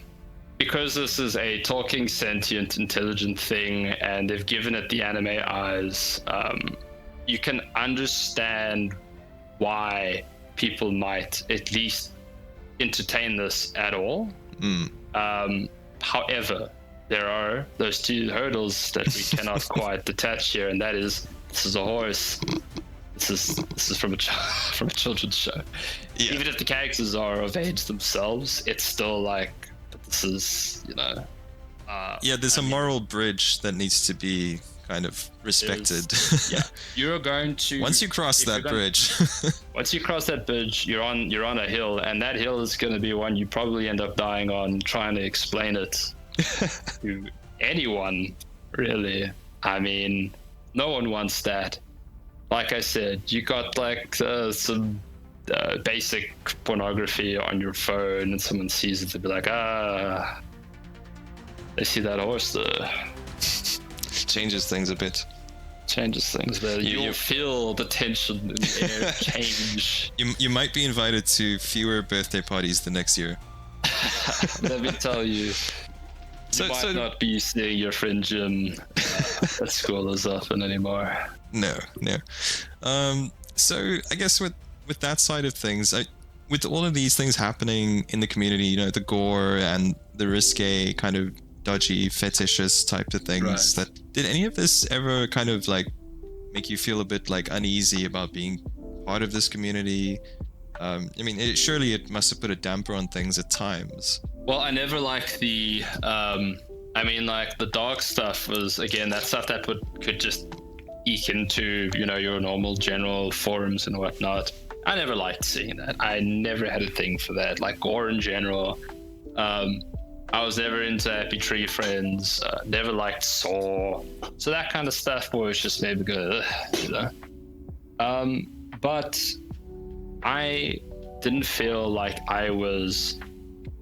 S5: because this is a talking, sentient, intelligent thing, and they've given it the anime eyes, you can understand why people might at least entertain this at all. However, there are those 2 hurdles that we cannot quite detach here, and that is, this is a horse. This is from a children's show. Yeah. Even if the characters are of age themselves, it's still like, this is,
S4: there's a moral bridge that needs to be kind of respected.
S5: You're going to
S4: once you cross that bridge.
S5: Once you cross that bridge, you're on a hill, and that hill is going to be one you probably end up dying on trying to explain it to anyone, really. I mean, no one wants that. Like I said, you got like some basic pornography on your phone, and someone sees it, they'll be like, they see that horse there.
S4: Changes things a bit.
S5: But you'll feel the tension in the air change.
S4: You might be invited to fewer birthday parties the next year.
S5: Let me tell you. You might not be seeing your friend Jim at school as often anymore.
S4: No. So I guess with that side of things, with all of these things happening in the community, the gore and the risque kind of dodgy fetishist type of things, did any of this ever kind of like make you feel a bit like uneasy about being part of this community? Surely it must have put a damper on things at times.
S5: Well, I never liked the the dark stuff was, again, that stuff that could just eke into, your normal general forums and whatnot. I never liked seeing that. I never had a thing for that, like gore in general. I was never into Happy Tree Friends, never liked Saw. So that kind of stuff was just maybe good, But I didn't feel like I was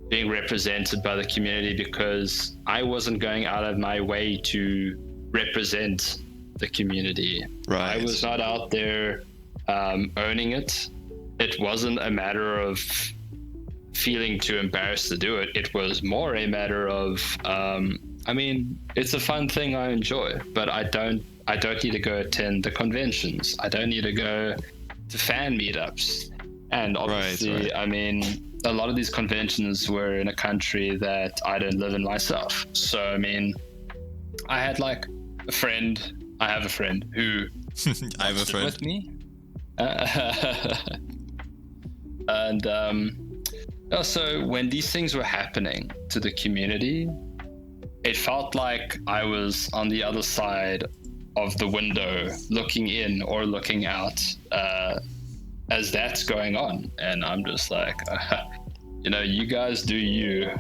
S5: being represented by the community because I wasn't going out of my way to represent the community.
S4: Right.
S5: I was not out there owning it. It wasn't a matter of feeling too embarrassed to do it. It was more a matter of, it's a fun thing I enjoy, but I don't need to go attend the conventions. I don't need to go to fan meetups. And obviously, right. A lot of these conventions were in a country that I don't live in myself. So, I had like a friend. I have a friend who
S4: I have a friend
S5: with me. And so when these things were happening to the community, it felt like I was on the other side of the window looking in or looking out as that's going on. And I'm just like, you guys do you.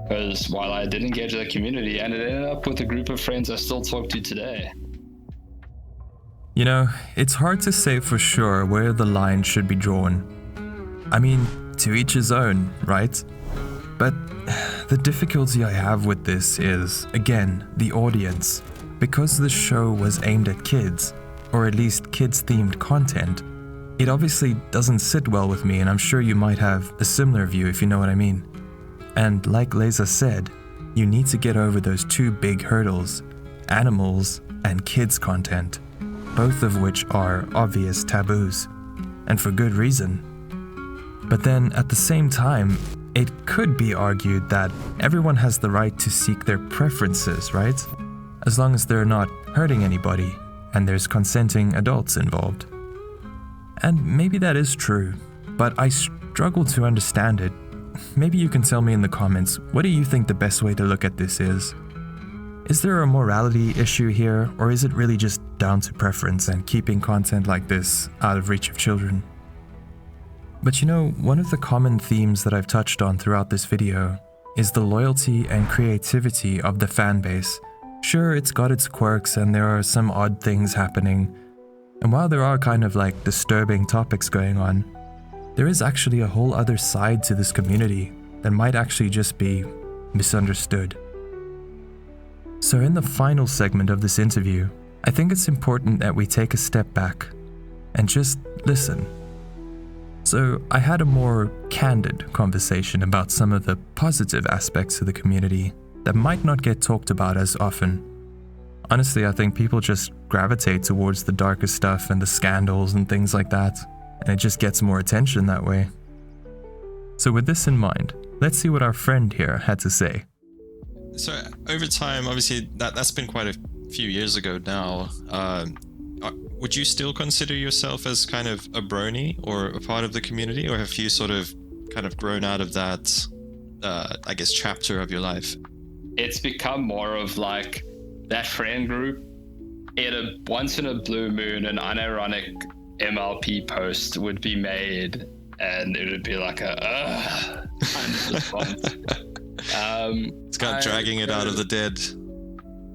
S5: Because while I did engage with the community, and it ended up with a group of friends I still talk to today.
S1: It's hard to say for sure where the line should be drawn. To each his own, right? But the difficulty I have with this is, again, the audience. Because the show was aimed at kids, or at least kids-themed content, it obviously doesn't sit well with me, and I'm sure you might have a similar view if you know what I mean. And like Lazah said, you need to get over those two big hurdles, animals and kids content, both of which are obvious taboos, and for good reason. But then at the same time, it could be argued that everyone has the right to seek their preferences, right? As long as they're not hurting anybody and there's consenting adults involved. And maybe that is true, but I struggle to understand it. Maybe you can tell me in the comments, what do you think the best way to look at this is? Is there a morality issue here, or is it really just down to preference and keeping content like this out of reach of children? But one of the common themes that I've touched on throughout this video is the loyalty and creativity of the fanbase. Sure, it's got its quirks and there are some odd things happening, and while there are kind of like disturbing topics going on, there is actually a whole other side to this community that might actually just be misunderstood. So in the final segment of this interview, I think it's important that we take a step back and just listen. So I had a more candid conversation about some of the positive aspects of the community that might not get talked about as often. Honestly, I think people just gravitate towards the darker stuff and the scandals and things like that, and it just gets more attention that way. So with this in mind, let's see what our friend here had to say.
S4: So over time, obviously that's been quite a few years ago now. Would you still consider yourself as kind of a brony or a part of the community, or have you sort of kind of grown out of that, chapter of your life?
S5: It's become more of like that friend group. Once in a blue moon, an unironic MLP post would be made, and it would be like a kind of response.
S4: It's kind of dragging it out of the dead.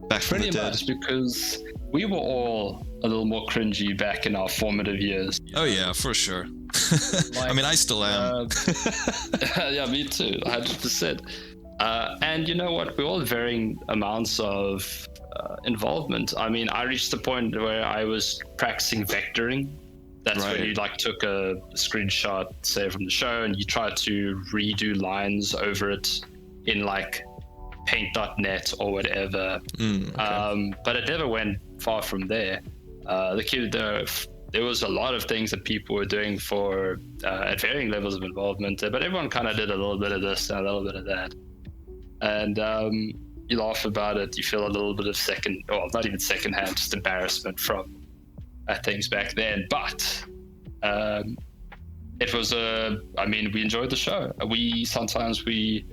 S4: Back from the dead. Pretty much,
S5: because we were all a little more cringy back in our formative years.
S4: Oh yeah, for sure. I still am.
S5: Yeah, me too, 100%. And you know what? We're all varying amounts of involvement. I reached the point where I was practicing vectoring. That's right. When you took a screenshot, say from the show, and you tried to redo lines over it in paint.net or whatever. Okay. But it never went far from there. There was a lot of things that people were doing for at varying levels of involvement, but everyone kind of did a little bit of this and a little bit of that. And you laugh about it, you feel a little bit of not even secondhand, just embarrassment from things back then. But it was I mean, we enjoyed the show. We sometimes we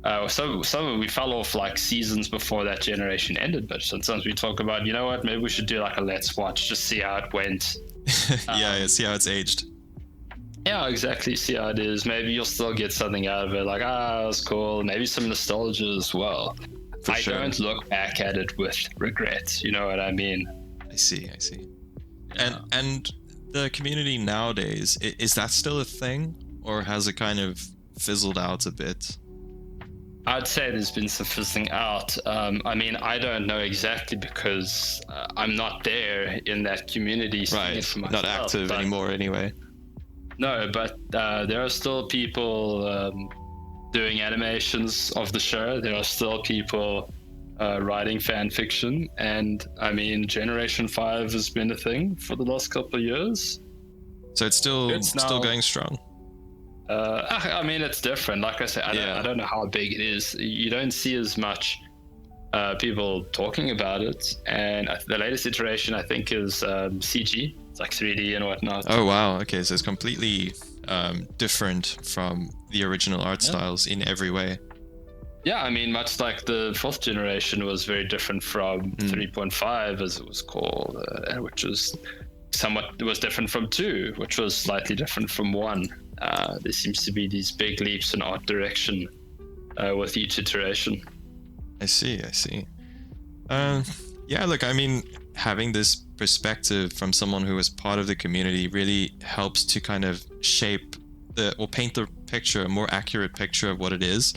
S5: fell off like seasons before that generation ended, but sometimes we talk about, you know what, maybe we should do like a let's watch, just see how it went.
S4: Yeah, see how it's aged.
S5: Yeah, exactly. See how it is. Maybe you'll still get something out of it, like, it was cool. Maybe some nostalgia as well.
S4: For sure.
S5: Don't look back at it with regret. You know what I mean?
S4: I see. And the community nowadays, is that still a thing, or has it kind of fizzled out a bit?
S5: I'd say there's been some fizzling out. I mean, I don't know exactly because I'm not there in that community.
S4: Right, not active anymore anyway.
S5: No, but there are still people doing animations of the show. There are still people writing fan fiction. And I mean, Generation 5 has been a thing for the last couple of years.
S4: So it's still going strong.
S5: I mean, it's different. Like I said, I don't know how big it is. You don't see as much people talking about it. And the latest iteration, I think, is CG. It's like 3D and whatnot.
S4: Oh, wow. Okay, so it's completely different from the original art styles in every way.
S5: Yeah, I mean, much like the 4th generation was very different from 3.5, as it was called, which was it was different from 2, which was slightly different from 1. There seems to be these big leaps in art direction with each iteration.
S4: I see. Yeah, look, I mean, having this perspective from someone who was part of the community really helps to kind of shape paint the picture, a more accurate picture of what it is.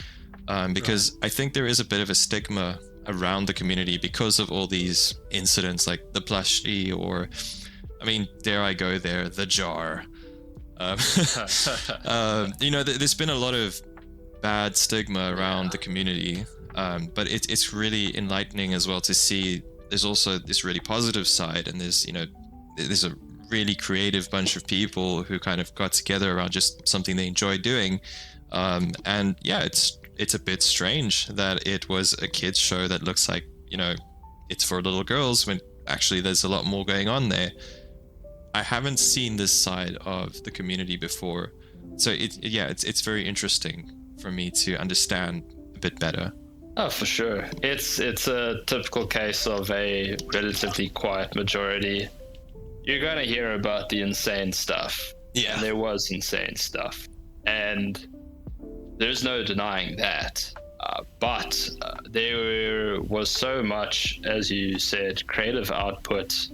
S4: Because I think there is a bit of a stigma around the community because of all these incidents like the plushie, or, I mean, dare I go there, the jar. You know, there's been a lot of bad stigma around the community, but it's really enlightening as well to see there's also this really positive side, and there's a really creative bunch of people who kind of got together around just something they enjoy doing. And yeah, it's a bit strange that it was a kids show that looks like, you know, it's for little girls, when actually there's a lot more going on there. I haven't seen this side of the community before, so it's very interesting for me to understand a bit better.
S5: Oh, for sure. It's a typical case of a relatively quiet majority. You're going to hear about the insane stuff. Yeah. And there was insane stuff. And there's no denying that. But there was so much, as you said, creative output.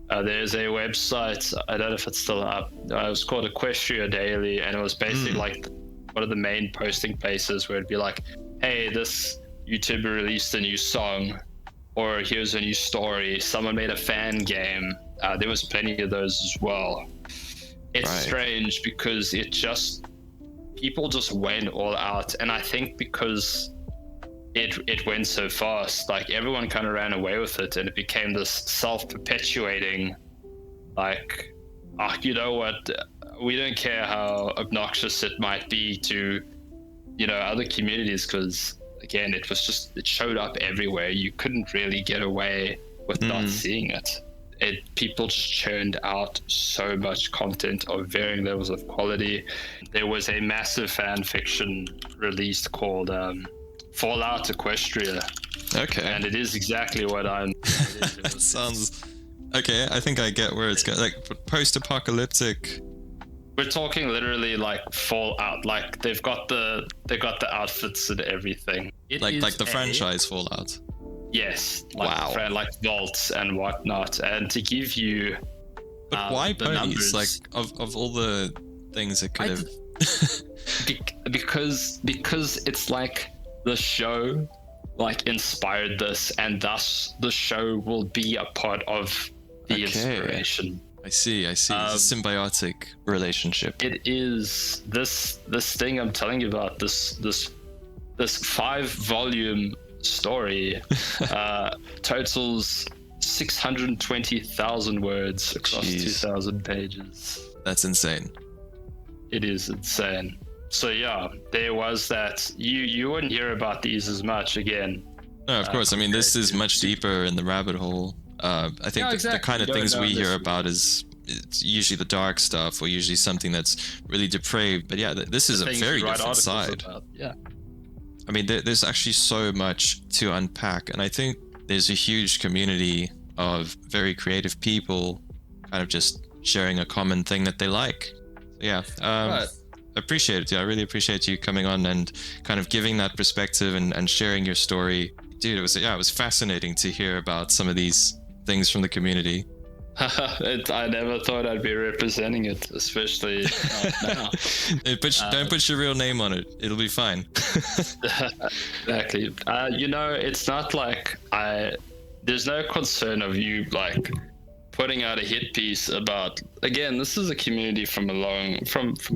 S5: There's a website, I don't know if it's still up. It was called Equestria Daily, and it was basically like one of the main posting places where it'd be like, hey, this YouTuber released a new song, or here's a new story, someone made a fan game. There was plenty of those as well. It's strange because people just went all out, and I think because it went so fast, like everyone kind of ran away with it, and it became this self-perpetuating, like, you know what, we don't care how obnoxious it might be to, you know, other communities, because again, it showed up everywhere. You couldn't really get away with not seeing it. People just churned out so much content of varying levels of quality. There was a massive fan fiction released called Fallout Equestria. Okay. And it is exactly what I'm...
S4: That sounds... Okay, I think I get where it's going. Like, post-apocalyptic...
S5: We're talking literally like Fallout. Like, they've got the outfits and everything.
S4: Like the franchise Fallout.
S5: Yes. Like like vaults and whatnot. And to give you...
S4: But why ponies? Like, of all the things it could have...
S5: because it's like the show like inspired this, and thus the show will be a part of the inspiration.
S4: I see. It's a symbiotic relationship.
S5: It is this thing I'm telling you about, this 5-volume story totals 620,000 words across 2,000 pages.
S4: That's insane.
S5: It is insane. So yeah, there was that. You wouldn't hear about these as much again.
S4: No, of course. I mean, this is much deeper in the rabbit hole. I think the kind of things we hear about is it's usually the dark stuff or usually something that's really depraved. But yeah, this is a very different side.
S5: Yeah.
S4: I mean, there's actually so much to unpack, and I think there's a huge community of very creative people kind of just sharing a common thing that they like. Yeah.
S5: Right.
S4: Appreciate it. Yeah, I really appreciate you coming on and kind of giving that perspective and sharing your story. Dude, it was fascinating to hear about some of these things from the community.
S5: I never thought I'd be representing it, especially now.
S4: Don't put your real name on it. It'll be fine.
S5: Exactly. It's not like there's no concern of you like putting out a hit piece about, again, this is a community from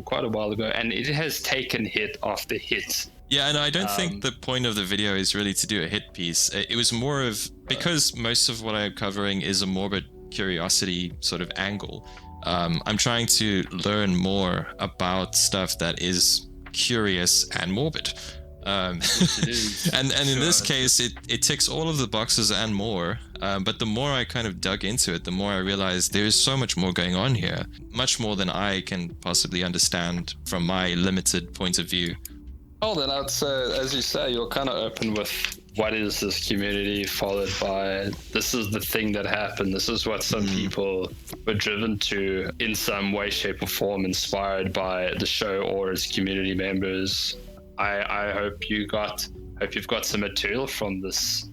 S5: quite a while ago, and it has taken hit after hit.
S4: Yeah, and I don't think the point of the video is really to do a hit piece. It was more of, because most of what I'm covering is a morbid curiosity sort of angle. I'm trying to learn more about stuff that is curious and morbid. And in this case, it ticks all of the boxes and more. But the more I kind of dug into it, the more I realized there is so much more going on here, much more than I can possibly understand from my limited point of view.
S5: Oh, then I'd say, as you say, you're kind of open with what is this community, followed by this is the thing that happened. This is what some people were driven to in some way, shape, or form, inspired by the show or its community members. I hope you've got some material from this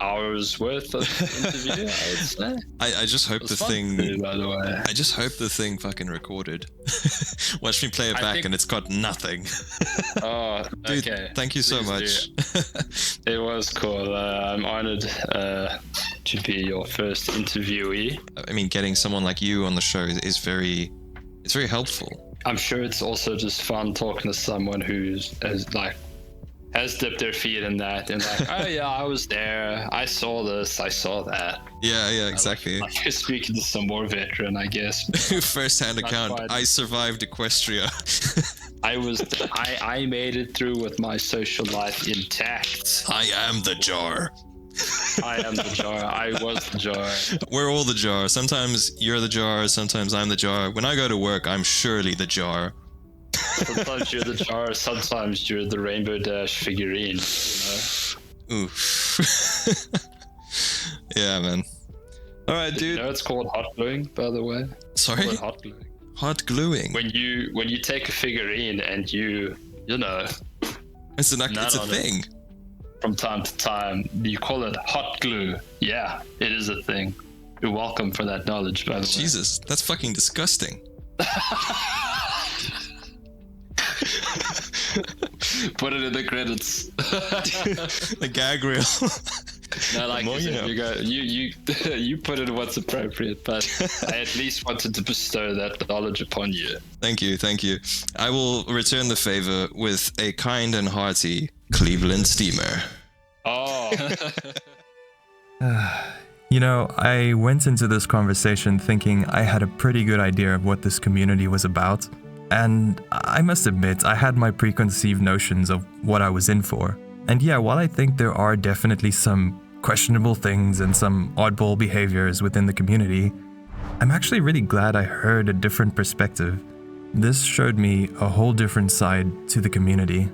S5: hours worth of interview. I would say.
S4: I just hope the thing.
S5: Too, by the way,
S4: I just hope the thing fucking recorded. Watch me play it back, and it's got nothing.
S5: Oh,
S4: dude,
S5: okay.
S4: Thank you so much.
S5: It was cool. I'm honored to be your first interviewee.
S4: I mean, getting someone like you on the show is very helpful.
S5: I'm sure it's also just fun talking to someone who's has dipped their feet in that and like, oh yeah, I was there, I saw this, I saw that.
S4: Yeah, exactly.
S5: Like you're speaking to some more veteran, I guess.
S4: First-hand account. I survived Equestria.
S5: I made it through with my social life intact.
S4: I am the jar.
S5: I am the jar. I was the jar.
S4: We're all the jar. Sometimes you're the jar, sometimes I'm the jar. When I go to work, I'm surely the jar.
S5: Sometimes you're the jar, sometimes you're the Rainbow Dash figurine.
S4: Oof. Yeah, man. All right, dude.
S5: You know it's called hot gluing, by the way.
S4: Sorry?
S5: It's called hot gluing.
S4: Hot gluing?
S5: When you take a figurine and you know...
S4: It's a thing.
S5: From time to time, you call it hot glue. Yeah, it is a thing. You're welcome for that knowledge, by the way.
S4: Jesus, that's fucking disgusting.
S5: Put it in the credits.
S4: The gag reel.
S5: No, like you put in what's appropriate, but I at least wanted to bestow that knowledge upon you.
S4: Thank you. I will return the favor with a kind and hearty Cleveland steamer.
S5: Oh.
S1: You know, I went into this conversation thinking I had a pretty good idea of what this community was about. And I must admit, I had my preconceived notions of what I was in for. And yeah, while I think there are definitely some questionable things and some oddball behaviors within the community, I'm actually really glad I heard a different perspective. This showed me a whole different side to the community.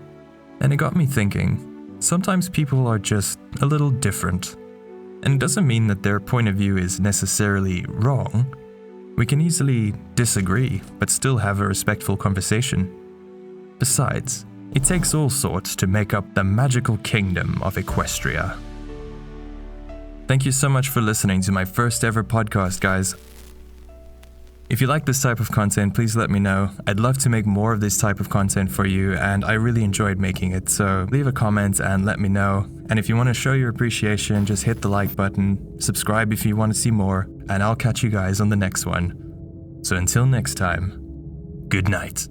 S1: And it got me thinking, sometimes people are just a little different. And it doesn't mean that their point of view is necessarily wrong. We can easily disagree, but still have a respectful conversation. Besides, it takes all sorts to make up the magical kingdom of Equestria. Thank you so much for listening to my first ever podcast, guys. If you like this type of content, please let me know. I'd love to make more of this type of content for you, and I really enjoyed making it, so leave a comment and let me know. And if you want to show your appreciation, just hit the like button, subscribe if you want to see more, and I'll catch you guys on the next one. So until next time, good night.